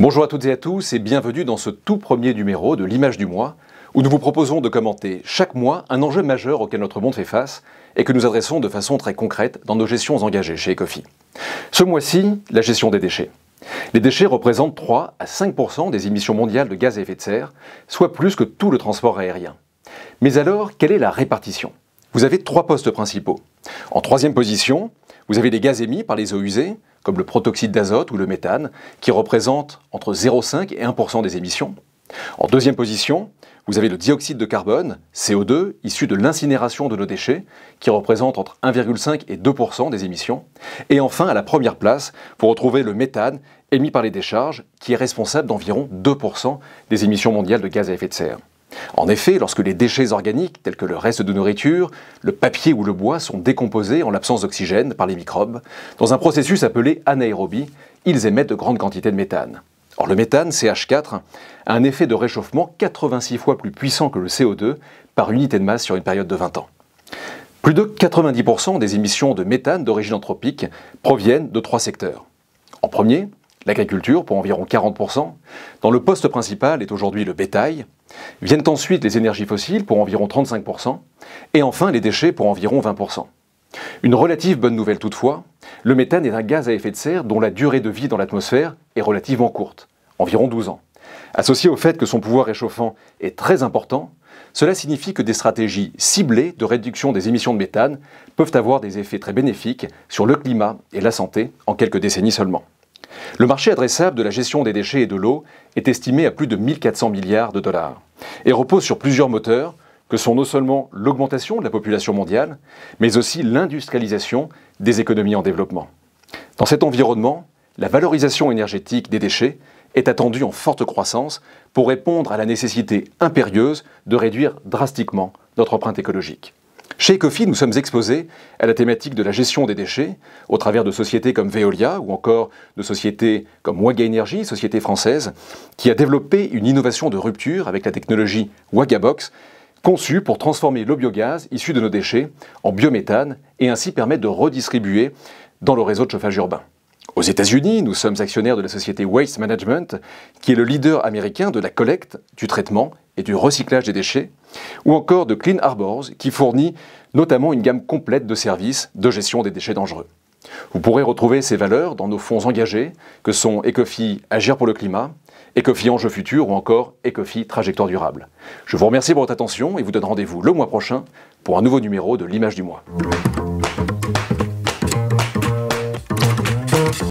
Bonjour à toutes et à tous et bienvenue dans ce tout premier numéro de l'Image du mois où nous vous proposons de commenter chaque mois un enjeu majeur auquel notre monde fait face et que nous adressons de façon très concrète dans nos gestions engagées chez Ecofi. Ce mois-ci, la gestion des déchets. Les déchets représentent 3 à 5% des émissions mondiales de gaz à effet de serre, soit plus que tout le transport aérien. Mais alors, quelle est la répartition ? Vous avez 3 postes principaux. En troisième position, vous avez les gaz émis par les eaux usées, comme le protoxyde d'azote ou le méthane, qui représentent entre 0,5 et 1% des émissions. En deuxième position, vous avez le dioxyde de carbone, CO2, issu de l'incinération de nos déchets, qui représente entre 1,5 et 2% des émissions. Et enfin, à la première place, vous retrouvez le méthane, émis par les décharges, qui est responsable d'environ 2% des émissions mondiales de gaz à effet de serre. En effet, lorsque les déchets organiques, tels que le reste de nourriture, le papier ou le bois, sont décomposés en l'absence d'oxygène par les microbes, dans un processus appelé anaérobie, ils émettent de grandes quantités de méthane. Or, le méthane, CH4, a un effet de réchauffement 86 fois plus puissant que le CO2 par unité de masse sur une période de 20 ans. Plus de 90% des émissions de méthane d'origine anthropique proviennent de 3 secteurs. En premier, l'agriculture pour environ 40%, dont le poste principal est aujourd'hui le bétail. Viennent ensuite les énergies fossiles pour environ 35%, et enfin les déchets pour environ 20%. Une relative bonne nouvelle toutefois, le méthane est un gaz à effet de serre dont la durée de vie dans l'atmosphère est relativement courte, environ 12 ans. Associé au fait que son pouvoir réchauffant est très important, cela signifie que des stratégies ciblées de réduction des émissions de méthane peuvent avoir des effets très bénéfiques sur le climat et la santé en quelques décennies seulement. Le marché adressable de la gestion des déchets et de l'eau est estimé à plus de 1400 milliards de dollars et repose sur plusieurs moteurs que sont non seulement l'augmentation de la population mondiale, mais aussi l'industrialisation des économies en développement. Dans cet environnement, la valorisation énergétique des déchets est attendue en forte croissance pour répondre à la nécessité impérieuse de réduire drastiquement notre empreinte écologique. Chez Ecofi, nous sommes exposés à la thématique de la gestion des déchets au travers de sociétés comme Veolia ou encore de sociétés comme Waga Energy, société française, qui a développé une innovation de rupture avec la technologie Wagabox, conçue pour transformer le biogaz issu de nos déchets en biométhane et ainsi permettre de redistribuer dans le réseau de chauffage urbain. Aux États-Unis, nous sommes actionnaires de la société Waste Management, qui est le leader américain de la collecte, du traitement et du recyclage des déchets, ou encore de Clean Harbors, qui fournit notamment une gamme complète de services de gestion des déchets dangereux. Vous pourrez retrouver ces valeurs dans nos fonds engagés, que sont Ecofi Agir pour le climat, Ecofi Enjeux futurs ou encore Ecofi Trajectoire durable. Je vous remercie pour votre attention et vous donne rendez-vous le mois prochain pour un nouveau numéro de l'Image du mois.